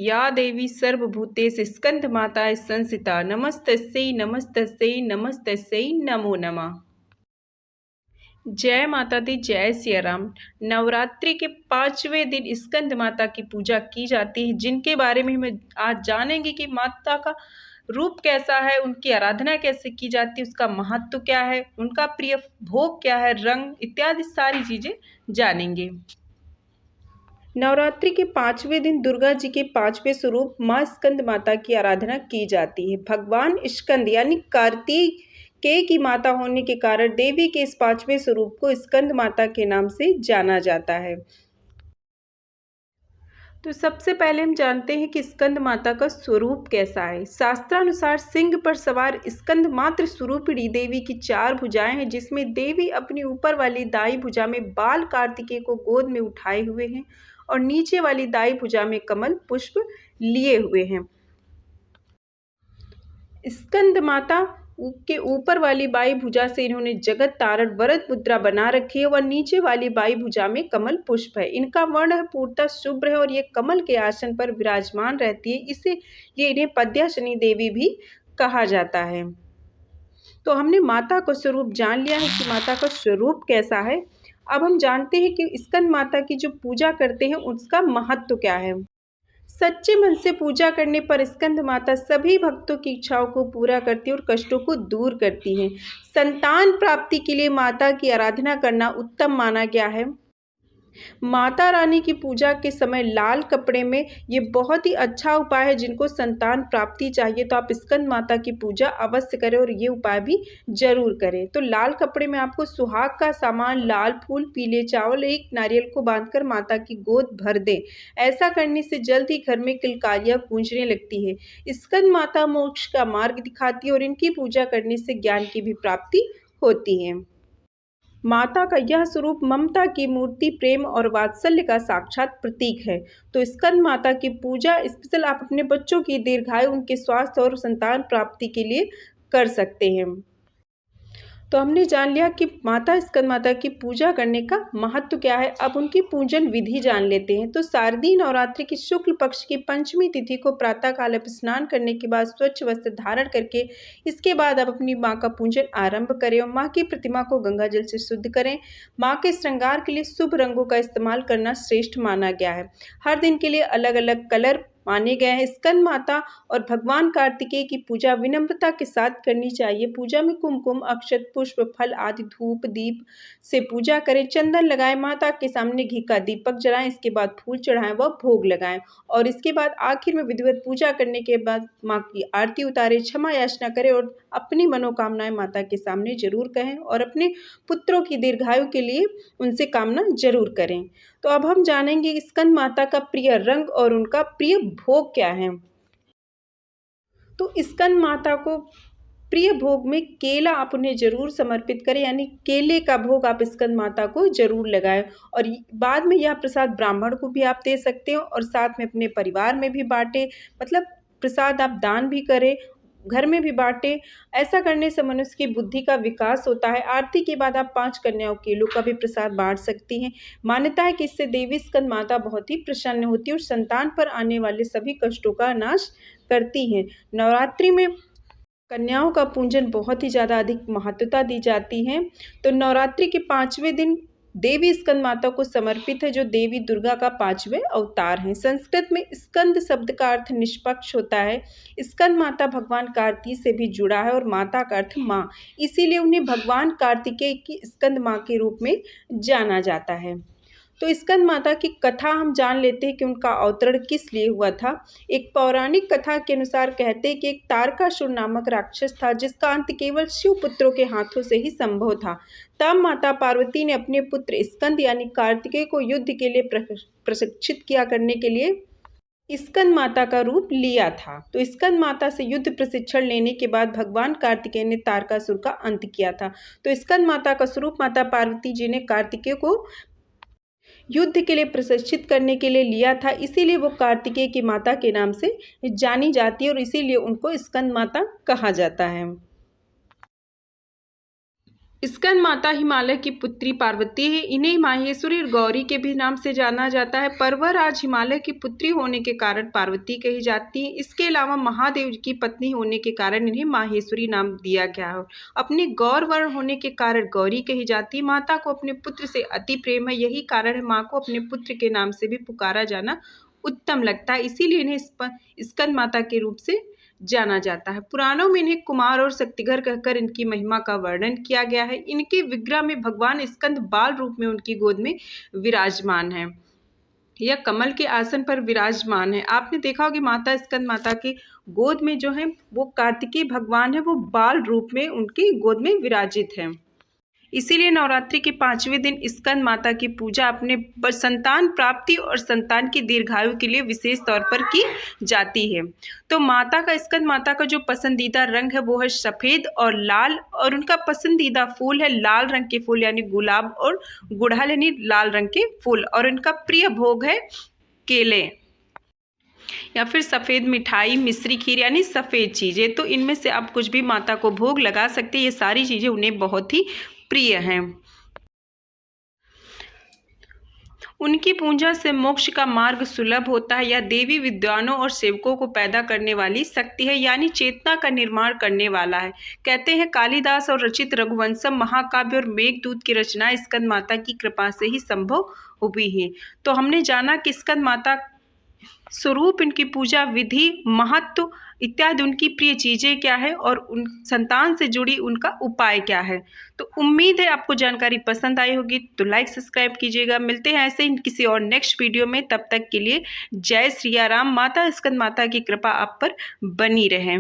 या देवी सर्वभूतेषु स्कंदमाता संस्थिता नमस्तस्यै नमस्तस्यै नमस्तस्यै नमो नमः। जय माता दी, जय सिया राम। नवरात्रि के 5वें दिन स्कंद माता की पूजा की जाती है, जिनके बारे में हम आज जानेंगे कि माता का रूप कैसा है, उनकी आराधना कैसे की जाती है, उसका महत्व क्या है, उनका प्रिय भोग क्या है, रंग इत्यादि सारी चीजें जानेंगे। नवरात्रि के 5वें दिन दुर्गा जी के 5वें स्वरूप माँ स्कंद माता की आराधना की जाती है। भगवान स्कंद यानी कार्तिकेय की माता होने के कारण देवी के इस 5वें स्वरूप को स्कंद माता के नाम से जाना जाता है। तो सबसे पहले हम जानते हैं कि स्कंद माता का स्वरूप कैसा है। शास्त्रानुसार सिंह पर सवार स्कंद मात्र स्वरूपिणी देवी की 4 भुजाएं हैं, जिसमें देवी अपनी ऊपर वाली दाई भुजा में बाल कार्तिकेय को गोद में उठाए हुए हैं और नीचे वाली दाई भुजा में कमल पुष्प लिए हुए हैं। स्कंद माता के ऊपर वाली बाई भुजा से इन्होंने जगत तारण वरद मुद्रा बना रखी है और नीचे वाली बाई भुजा में कमल पुष्प है। इनका वर्ण है पूर्णतः शुभ्र है और ये कमल के आसन पर विराजमान रहती है, इसीलिए इन्हें पद्मासनी देवी भी कहा जाता है। तो हमने माता का स्वरूप जान लिया है कि माता का स्वरूप कैसा है। अब हम जानते हैं कि स्कंद माता की जो पूजा करते हैं उसका महत्व क्या है। सच्चे मन से पूजा करने पर स्कंद माता सभी भक्तों की इच्छाओं को पूरा करती है और कष्टों को दूर करती हैं। संतान प्राप्ति के लिए माता की आराधना करना उत्तम माना गया है। माता रानी की पूजा के समय लाल कपड़े में ये बहुत ही अच्छा उपाय है। जिनको संतान प्राप्ति चाहिए तो आप स्कंद माता की पूजा अवश्य करें और ये उपाय भी जरूर करें। तो लाल कपड़े में आपको सुहाग का सामान, लाल फूल, पीले चावल, एक नारियल को बांधकर माता की गोद भर दें। ऐसा करने से जल्द ही घर में किलकारियां गूंजने लगती है। स्कंद माता मोक्ष का मार्ग दिखाती है और इनकी पूजा करने से ज्ञान की भी प्राप्ति होती है। माता का यह स्वरूप ममता की मूर्ति, प्रेम और वात्सल्य का साक्षात प्रतीक है। तो स्कंद माता की पूजा स्पेशल आप अपने बच्चों की दीर्घायु, उनके स्वास्थ्य और संतान प्राप्ति के लिए कर सकते हैं। तो हमने जान लिया कि माता स्कंद माता की पूजा करने का महत्व क्या है। अब उनकी पूजन विधि जान लेते हैं। तो शारदीय नवरात्रि की शुक्ल पक्ष की पंचमी तिथि को प्रातः काल स्नान करने के बाद स्वच्छ वस्त्र धारण करके इसके बाद आप अपनी माँ का पूजन आरंभ करें और माँ की प्रतिमा को गंगा जल से शुद्ध करें। माँ के श्रृंगार के लिए शुभ रंगों का इस्तेमाल करना श्रेष्ठ माना गया है। हर दिन के लिए अलग अलग कलर माने गए हैं। स्कंद माता और भगवान कार्तिकेय की पूजा विनम्रता के साथ करनी चाहिए। पूजा में कुमकुम, अक्षत, पुष्प, फल आदि धूप दीप से पूजा करें। चंदन लगाएं, माता के सामने घी का दीपक जलाएं, इसके बाद फूल चढ़ाएं व भोग लगाएं और इसके बाद आखिर में विधिवत पूजा करने के बाद माँ की आरती उतारें, क्षमा याचना करें और अपनी मनोकामनाएं माता के सामने जरूर कहें और अपने पुत्रों की दीर्घायु के लिए उनसे कामना जरूर करें। तो अब हम जानेंगे स्कंद माता का प्रिय रंग और उनका प्रिय भोग क्या है। तो स्कंद माता को प्रिय भोग में केला आप उन्हें जरूर समर्पित करें, यानी केले का भोग आप स्कंद माता को जरूर लगाएं और बाद में यह प्रसाद ब्राह्मण को भी आप दे सकते हो और साथ में अपने परिवार में भी बांटें। मतलब प्रसाद आप दान भी करें, घर में भी बांटें। ऐसा करने से मनुष्य की बुद्धि का विकास होता है। आरती के बाद आप 5 कन्याओं केलों का भी प्रसाद बांट सकती हैं। मान्यता है कि इससे देवी स्कंद माता बहुत ही प्रसन्न होती है और संतान पर आने वाले सभी कष्टों का नाश करती हैं। नवरात्रि में कन्याओं का पूजन बहुत ही ज़्यादा अधिक महत्वता दी जाती है। तो नवरात्रि के 5वें दिन देवी स्कंद माता को समर्पित है, जो देवी दुर्गा का 5वें अवतार हैं। संस्कृत में स्कंद शब्द का अर्थ निष्पक्ष होता है। स्कंद माता भगवान कार्तिक से भी जुड़ा है और माता का अर्थ माँ, इसीलिए उन्हें भगवान कार्तिकेय की स्कंद माँ के रूप में जाना जाता है। तो स्कंद माता की कथा हम जान लेते हैं कि उनका अवतरण किस लिए हुआ था। एक पौराणिक कथा के अनुसार कहते हैं कि एक तारकासुर नामक राक्षस था, जिसका अंत केवल शिव पुत्रों के हाथों से ही संभव था। तब माता पार्वती ने अपने पुत्र स्कंद यानी कार्तिकेय को युद्ध के लिए प्रशिक्षित किया करने के लिए स्कंद माता का रूप लिया था। तो स्कंद माता से युद्ध प्रशिक्षण लेने के बाद भगवान कार्तिकेय ने तारकासुर का अंत किया था। तो स्कंद माता का स्वरूप माता पार्वती जी ने कार्तिकेय को युद्ध के लिए प्रशिक्षित करने के लिए लिया था, इसीलिए वो कार्तिकेय की माता के नाम से जानी जाती है और इसीलिए उनको स्कंद माता कहा जाता है। स्कंद माता हिमालय की पुत्री पार्वती है। इन्हें माहेश्वरी और गौरी के भी नाम से जाना जाता है। पर्वराज हिमालय की पुत्री होने के कारण पार्वती कही जाती है। इसके अलावा महादेव की पत्नी होने के कारण इन्हें माहेश्वरी नाम दिया गया है। अपने गौर वर्ण होने के कारण गौरी कही जाती है। माता को अपने पुत्र से अति प्रेम है, यही कारण है माँ को अपने पुत्र के नाम से भी पुकारा जाना उत्तम लगता है, इसीलिए इन्हें स्कंद माता के रूप से जाना जाता है। पुराणों में इन्हें कुमार और शक्तिधर कहकर इनकी महिमा का वर्णन किया गया है। इनके विग्रह में भगवान स्कंद बाल रूप में उनकी गोद में विराजमान है या कमल के आसन पर विराजमान है। आपने देखा होगा माता स्कंद माता की गोद में जो है वो कार्तिकेय भगवान है, वो बाल रूप में उनकी गोद में विराजित है। इसीलिए नवरात्रि के 5वें दिन स्कंद माता की पूजा अपने संतान प्राप्ति और संतान की दीर्घायु के लिए विशेष तौर पर की जाती है। तो माता का स्कंद माता का जो पसंदीदा रंग है वो है सफ़ेद और लाल, और उनका पसंदीदा फूल है लाल रंग के फूल यानी गुलाब और गुड़हल यानी लाल रंग के फूल, और उनका प्रिय भोग है केले या फिर सफ़ेद मिठाई, मिश्री खीर यानी सफ़ेद चीज़ें। तो इनमें से आप कुछ भी माता को भोग लगा सकते हैं, ये सारी चीज़ें उन्हें बहुत ही प्रिय हैं। उनकी पूजा से मोक्ष का मार्ग सुलभ होता है। यह देवी विद्वानों और सेवकों को पैदा करने वाली शक्ति है, यानी चेतना का निर्माण करने वाला है। कहते हैं कालिदास और रचित रघुवंशम महाकाव्य और मेघदूत की रचना स्कंद माता की कृपा से ही संभव हुई है। तो हमने जाना कि स्कंद माता स्वरूप, इनकी पूजा विधि, महत्व इत्यादि, उनकी प्रिय चीज़ें क्या है और उन संतान से जुड़ी उनका उपाय क्या है। तो उम्मीद है आपको जानकारी पसंद आई होगी, तो लाइक सब्सक्राइब कीजिएगा। मिलते हैं ऐसे ही किसी और नेक्स्ट वीडियो में, तब तक के लिए जय श्री राम। माता स्कंद माता की कृपा आप पर बनी रहे।